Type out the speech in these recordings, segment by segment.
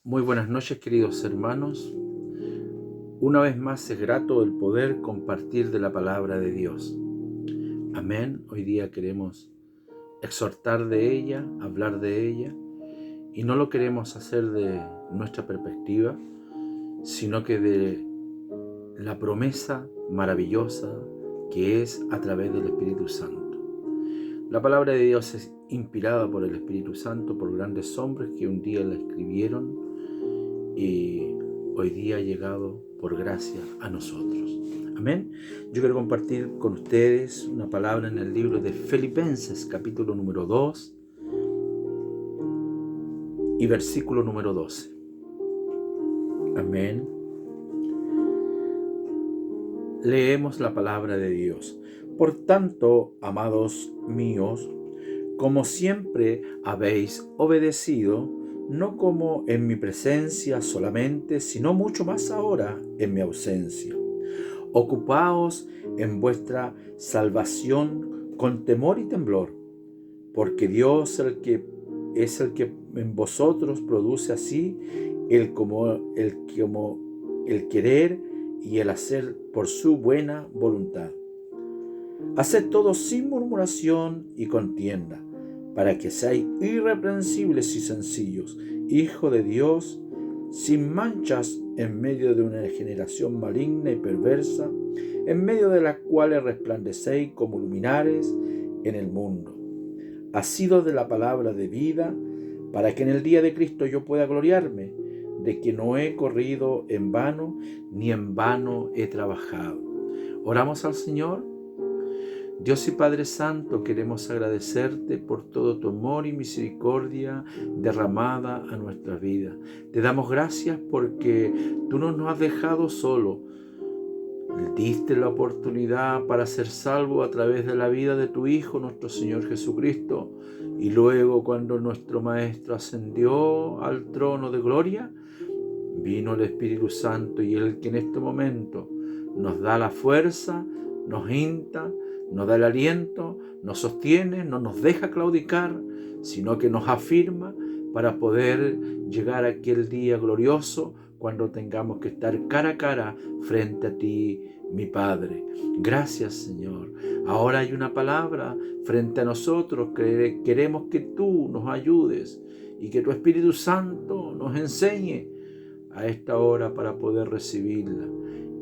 Muy buenas noches, queridos hermanos. Una vez más es grato el poder compartir de la palabra de Dios. Amén. Hoy día queremos exhortar de ella, hablar de ella, y no lo queremos hacer de nuestra perspectiva, sino que de la promesa maravillosa que es a través del Espíritu Santo. La palabra de Dios es inspirada por el Espíritu Santo, por grandes hombres que un día la escribieron y hoy día ha llegado por gracia a nosotros. Amén. Yo quiero compartir con ustedes una palabra en el libro de Filipenses, capítulo número 2 y versículo número 12. Amén. Leemos la palabra de Dios. Por tanto, amados míos, como siempre habéis obedecido, no como en mi presencia solamente, sino mucho más ahora en mi ausencia. Ocupaos en vuestra salvación con temor y temblor, porque Dios es el que en vosotros produce así el querer y el hacer por su buena voluntad. Haced todo sin murmuración y contienda, para que seáis irreprensibles y sencillos, hijos de Dios, sin manchas en medio de una generación maligna y perversa, en medio de la cual resplandecéis como luminares en el mundo, asidos de la palabra de vida, para que en el día de Cristo yo pueda gloriarme de que no he corrido en vano, ni en vano he trabajado. Oramos al Señor. Dios y Padre Santo, queremos agradecerte por todo tu amor y misericordia derramada a nuestra vida. Te damos gracias porque tú no nos has dejado solo. Diste la oportunidad para ser salvo a través de la vida de tu Hijo, nuestro Señor Jesucristo. Y luego, cuando nuestro Maestro ascendió al trono de gloria, vino el Espíritu Santo y el que en este momento nos da la fuerza, nos insta, nos da el aliento, nos sostiene, no nos deja claudicar, sino que nos afirma para poder llegar a aquel día glorioso cuando tengamos que estar cara a cara frente a ti, mi Padre. Gracias, Señor. Ahora hay una palabra frente a nosotros que queremos que tú nos ayudes y que tu Espíritu Santo nos enseñe a esta hora para poder recibirla.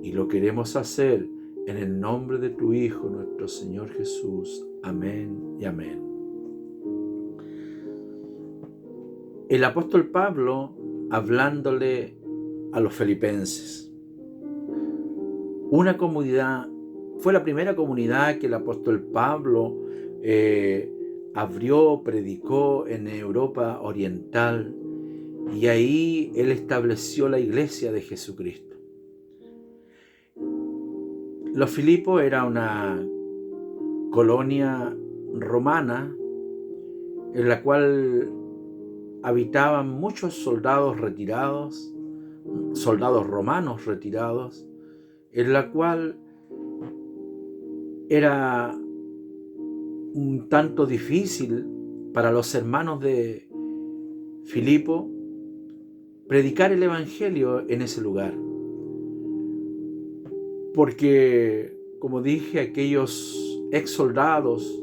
Y lo queremos hacer en el nombre de tu Hijo, nuestro Señor Jesús. Amén y amén. El apóstol Pablo, hablándole a los filipenses, una comunidad, fue la primera comunidad que el apóstol Pablo abrió, predicó en Europa Oriental, y ahí él estableció la iglesia de Jesucristo. Los Filipos era una colonia romana en la cual habitaban muchos soldados retirados, soldados romanos retirados, en la cual era un tanto difícil para los hermanos de Filipo predicar el evangelio en ese lugar. Porque, como dije, aquellos ex soldados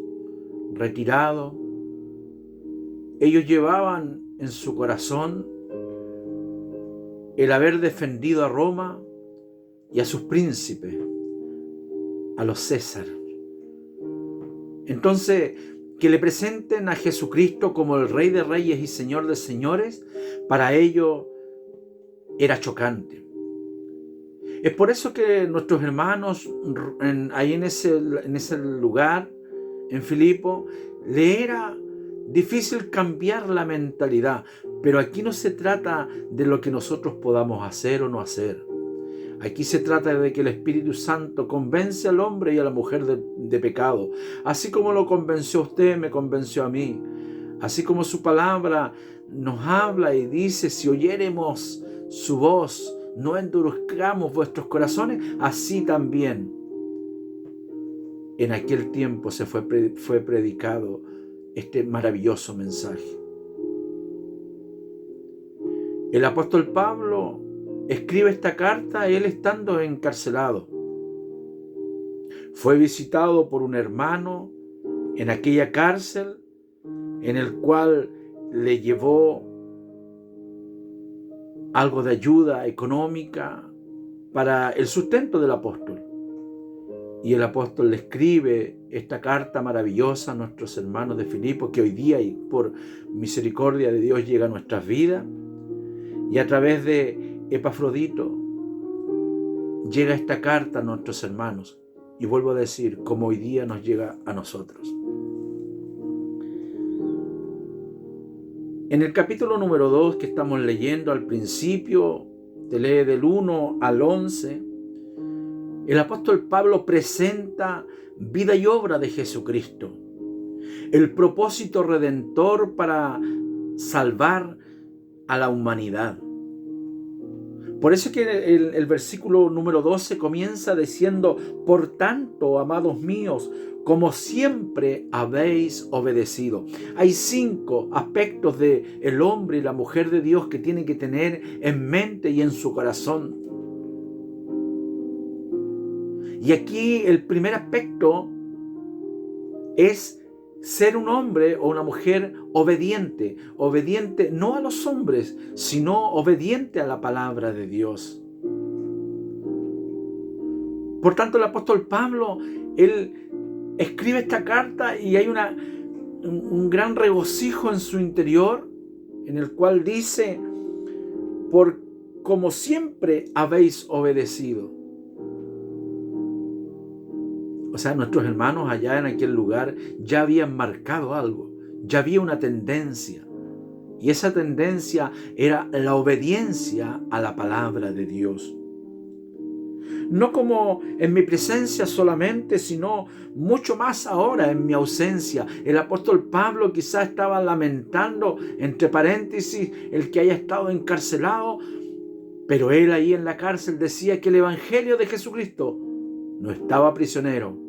retirados, ellos llevaban en su corazón el haber defendido a Roma y a sus príncipes, a los César. Entonces, que le presenten a Jesucristo como el Rey de Reyes y Señor de Señores, para ellos era chocante. Es por eso que nuestros hermanos ahí en ese lugar, en Filipo, le era difícil cambiar la mentalidad. Pero aquí no se trata de lo que nosotros podamos hacer o no hacer. Aquí se trata de que el Espíritu Santo convence al hombre y a la mujer de pecado. Así como lo convenció a usted, me convenció a mí. Así como su palabra nos habla y dice, si oyéremos su voz, no endurezcamos vuestros corazones, así también en aquel tiempo fue predicado este maravilloso mensaje. El apóstol Pablo escribe esta carta él estando encarcelado. Fue visitado por un hermano en aquella cárcel, en el cual le llevó algo de ayuda económica para el sustento del apóstol. Y el apóstol le escribe esta carta maravillosa a nuestros hermanos de Filipos, que hoy día y por misericordia de Dios llega a nuestras vidas. Y a través de Epafrodito llega esta carta a nuestros hermanos. Y vuelvo a decir, como hoy día nos llega a nosotros. En el capítulo número 2 que estamos leyendo al principio, te lee del 1 al 11, el apóstol Pablo presenta vida y obra de Jesucristo, el propósito redentor para salvar a la humanidad. Por eso es que el versículo número 12 comienza diciendo: por tanto, amados míos, como siempre habéis obedecido. Hay 5 aspectos del hombre y la mujer de Dios que tienen que tener en mente y en su corazón. Y aquí el primer aspecto es ser un hombre o una mujer obediente. Obediente no a los hombres, sino obediente a la palabra de Dios. Por tanto, el apóstol Pablo, él escribe esta carta y hay un gran regocijo en su interior, en el cual dice: por como siempre habéis obedecido. O sea, nuestros hermanos allá en aquel lugar ya habían marcado algo, ya había una tendencia. Y esa tendencia era la obediencia a la palabra de Dios. No como en mi presencia solamente, sino mucho más ahora en mi ausencia. El apóstol Pablo quizás estaba lamentando, entre paréntesis, el que haya estado encarcelado, pero él ahí en la cárcel decía que el evangelio de Jesucristo no estaba prisionero.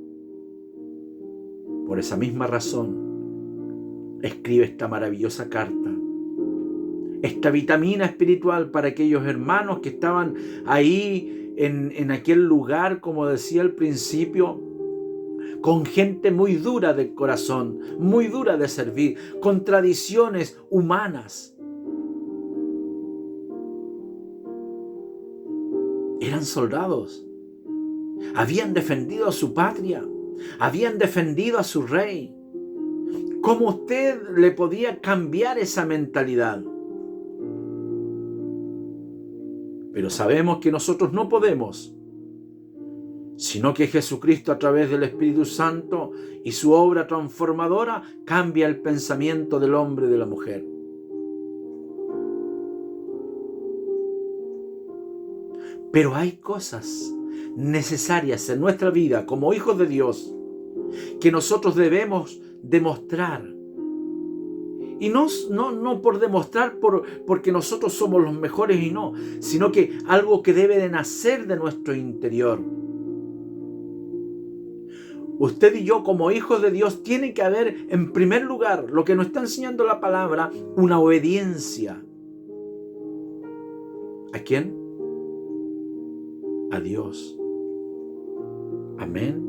Por esa misma razón, escribe esta maravillosa carta, esta vitamina espiritual para aquellos hermanos que estaban ahí en aquel lugar, como decía al principio, con gente muy dura de corazón, muy dura de servir, con tradiciones humanas. Eran soldados, habían defendido a su patria, habían defendido a su rey. ¿Cómo usted le podía cambiar esa mentalidad? Pero sabemos que nosotros no podemos, sino que Jesucristo, a través del Espíritu Santo y su obra transformadora, cambia el pensamiento del hombre y de la mujer. Pero hay cosas necesarias en nuestra vida como hijos de Dios que nosotros debemos demostrar. Y no por demostrar porque nosotros somos los mejores y no, sino que algo que debe de nacer de nuestro interior. Usted y yo como hijos de Dios tiene que haber en primer lugar, lo que nos está enseñando la palabra, una obediencia. ¿A quién? A Dios. Amén.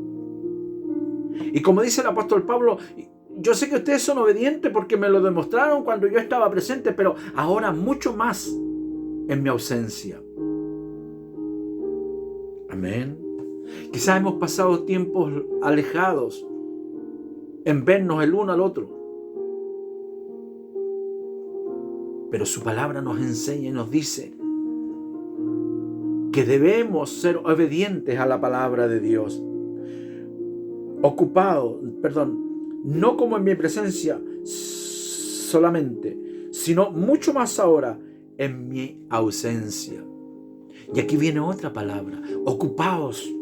Y como dice el apóstol Pablo, yo sé que ustedes son obedientes porque me lo demostraron cuando yo estaba presente, pero ahora mucho más en mi ausencia. Amén. Quizás hemos pasado tiempos alejados en vernos el uno al otro, pero su palabra nos enseña y nos dice que debemos ser obedientes a la palabra de Dios. No como en mi presencia solamente, sino mucho más ahora en mi ausencia. Y aquí viene otra palabra: ocupaos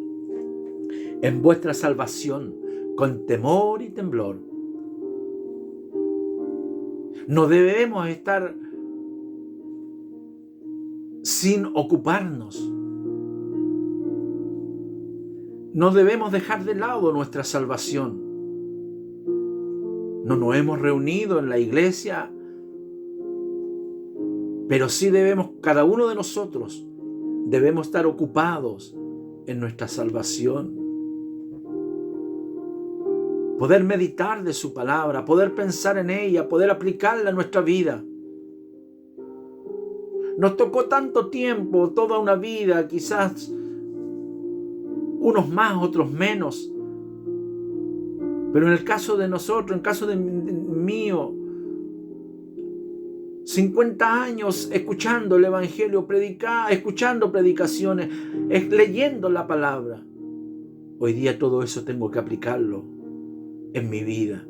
en vuestra salvación con temor y temblor. No debemos estar sin ocuparnos. No debemos dejar de lado nuestra salvación. No nos hemos reunido en la iglesia Pero sí debemos, cada uno de nosotros, debemos estar ocupados en nuestra salvación. Poder meditar de su palabra, poder pensar en ella, poder aplicarla a nuestra vida. Nos tocó tanto tiempo, toda una vida, quizás unos más, otros menos. Pero en el caso de nosotros, en el caso de mío, 50 años escuchando el Evangelio, escuchando predicaciones, leyendo la palabra. Hoy día todo eso tengo que aplicarlo en mi vida.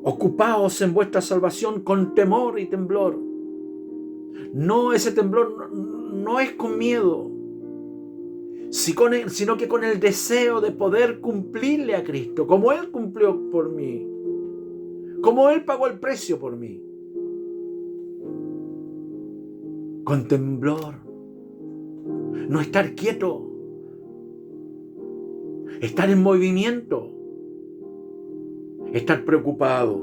Ocupaos en vuestra salvación con temor y temblor. No, ese temblor no es con miedo, sino que con el deseo de poder cumplirle a Cristo, como Él cumplió por mí, como Él pagó el precio por mí. Con temblor, no estar quieto, estar en movimiento, estar preocupado.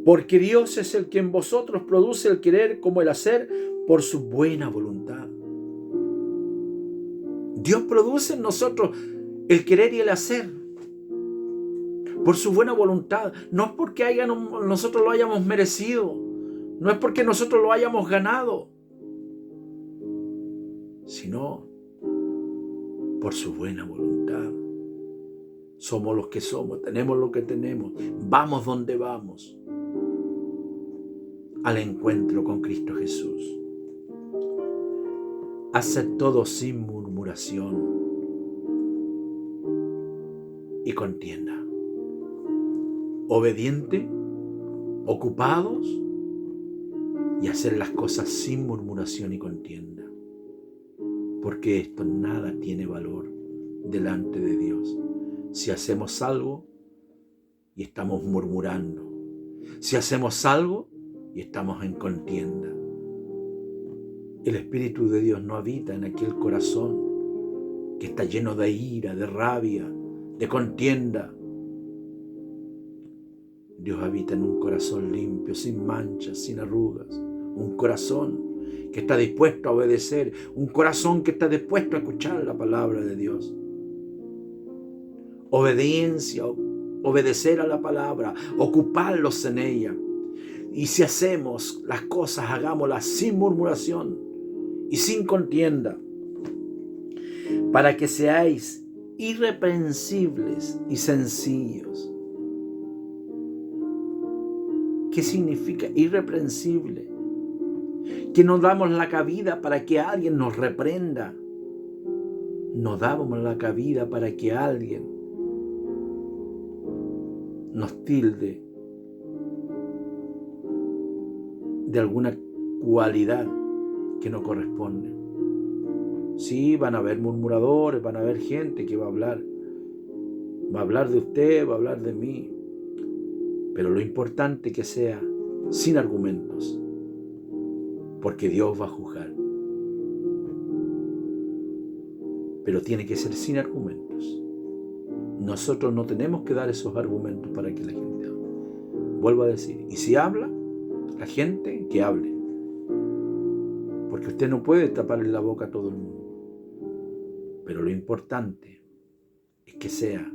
Porque Dios es el que en vosotros produce el querer como el hacer por su buena voluntad. Dios produce en nosotros el querer y el hacer por su buena voluntad. No es porque nosotros lo hayamos merecido, no es porque nosotros lo hayamos ganado, sino por su buena voluntad. Somos los que somos, tenemos lo que tenemos, vamos donde vamos, al encuentro con Cristo Jesús. Haced todo sin murmuración y contienda. Obediente, ocupados y hacer las cosas sin murmuración y contienda. Porque esto nada tiene valor delante de Dios. Si hacemos algo y estamos murmurando. Si hacemos algo y estamos en contienda. El Espíritu de Dios no habita en aquel corazón que está lleno de ira, de rabia, de contienda. Dios habita en un corazón limpio, sin manchas, sin arrugas. Un corazón que está dispuesto a obedecer. Un corazón que está dispuesto a escuchar la palabra de Dios. Obediencia, obedecer a la palabra, ocuparlos en ella. Y si hacemos las cosas, hagámoslas sin murmuración y sin contienda, para que seáis irreprensibles y sencillos. ¿Qué significa irreprensible? Que no damos la cabida para que alguien nos reprenda. No damos la cabida para que alguien nos tilde de alguna cualidad que no corresponde. Sí, van a haber murmuradores, van a haber gente que va a hablar de usted, va a hablar de mí, pero lo importante es que sea sin argumentos, porque Dios va a juzgar. Pero tiene que ser sin argumentos. Nosotros no tenemos que dar esos argumentos para que la gente hable. Vuelvo a decir, y si habla la gente, que hable, porque usted no puede taparle la boca a todo el mundo. Pero lo importante es que sea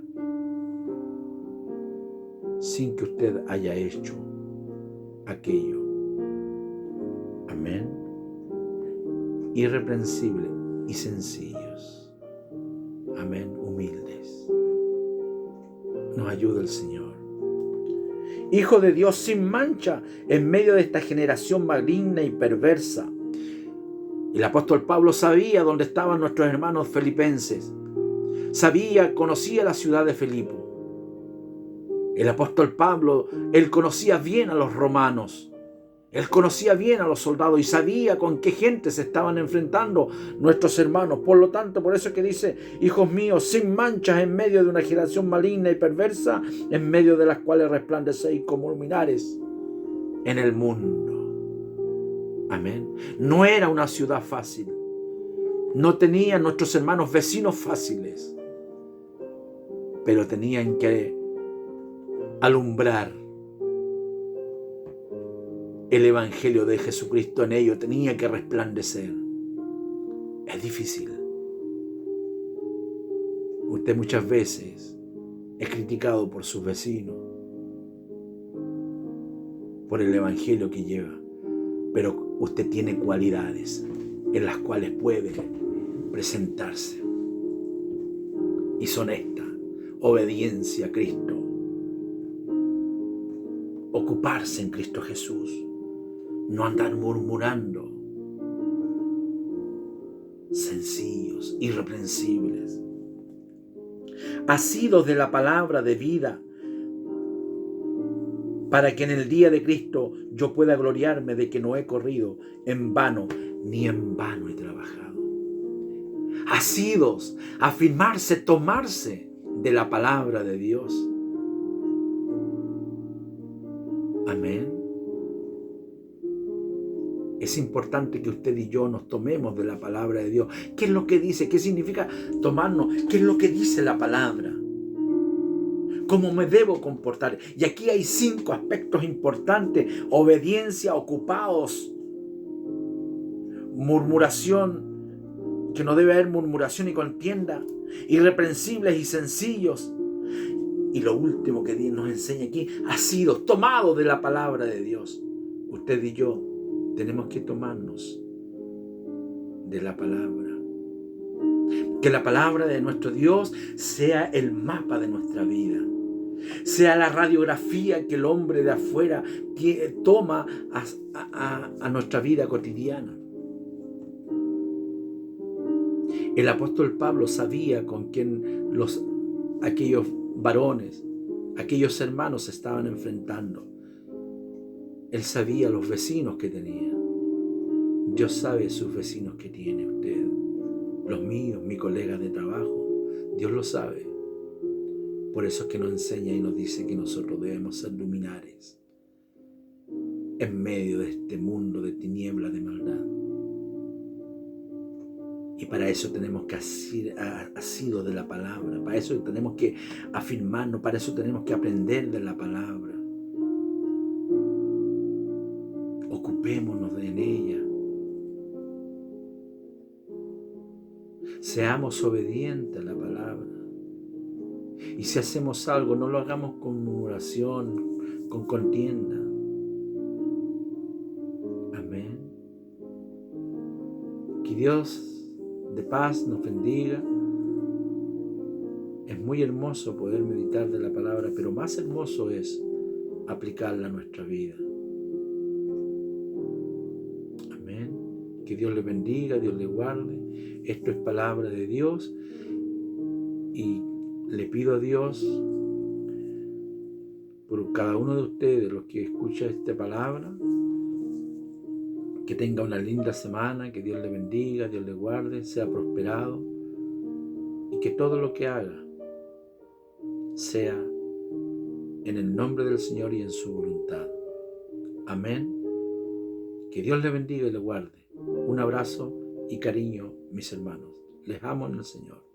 sin que usted haya hecho aquello. Amén. Irreprensible y sencillos. Amén. Humildes. Nos ayuda el Señor. Hijo de Dios sin mancha en medio de esta generación maligna y perversa. El apóstol Pablo sabía dónde estaban nuestros hermanos filipenses. Conocía la ciudad de Filipo. El apóstol Pablo, él conocía bien a los romanos. Él conocía bien a los soldados y sabía con qué gente se estaban enfrentando nuestros hermanos. Por lo tanto, por eso es que dice, hijos míos, sin manchas en medio de una generación maligna y perversa, en medio de las cuales resplandecéis como luminares en el mundo. Amén. No era una ciudad fácil. No tenían nuestros hermanos vecinos fáciles. Pero tenían que alumbrar el Evangelio de Jesucristo en ellos tenía que resplandecer. Es difícil. Usted muchas veces es criticado por sus vecinos, por el Evangelio que lleva, pero usted tiene cualidades en las cuales puede presentarse. Y son estas: obediencia a Cristo, ocuparse en Cristo Jesús, no andar murmurando, sencillos, irreprensibles, asidos de la palabra de vida, para que en el día de Cristo yo pueda gloriarme de que no he corrido en vano, ni en vano he trabajado. Asidos, afirmarse, tomarse de la palabra de Dios. Amén. Es importante que usted y yo nos tomemos de la palabra de Dios. ¿Qué es lo que dice? ¿Qué significa tomarnos? ¿Qué es lo que dice la palabra? ¿Cómo me debo comportar? Y aquí hay 5 aspectos importantes: obediencia, ocupados, murmuración, que no debe haber murmuración y contienda, irreprensibles y sencillos. Y lo último que Dios nos enseña aquí: ha sido tomado de la palabra de Dios. Usted y yo tenemos que tomarnos de la palabra. Que la palabra de nuestro Dios sea el mapa de nuestra vida, sea la radiografía que el hombre de afuera toma a nuestra vida cotidiana. El apóstol Pablo sabía con quién aquellos varones, aquellos hermanos se estaban enfrentando. Él sabía los vecinos que tenía. Dios sabe sus vecinos que tiene usted, los míos, mi colega de trabajo. Dios lo sabe. Por eso es que nos enseña y nos dice que nosotros debemos ser luminares en medio de este mundo de tinieblas, de maldad. Y para eso tenemos que asido de la palabra, para eso tenemos que afirmarnos, para eso tenemos que aprender de la palabra. Ocupémonos en ella. Seamos obedientes a la palabra. Y si hacemos algo, no lo hagamos con murmuración, con contienda. Amén. Que Dios de paz nos bendiga. Es muy hermoso poder meditar de la palabra, pero más hermoso es aplicarla a nuestra vida. Amén. Que Dios le bendiga, Dios le guarde. Esto es palabra de Dios y le pido a Dios por cada uno de ustedes, los que escuchan esta palabra, que tenga una linda semana, que Dios le bendiga, Dios le guarde, sea prosperado y que todo lo que haga sea en el nombre del Señor y en su voluntad. Amén. Que Dios le bendiga y le guarde. Un abrazo y cariño, mis hermanos. Les amo en el Señor.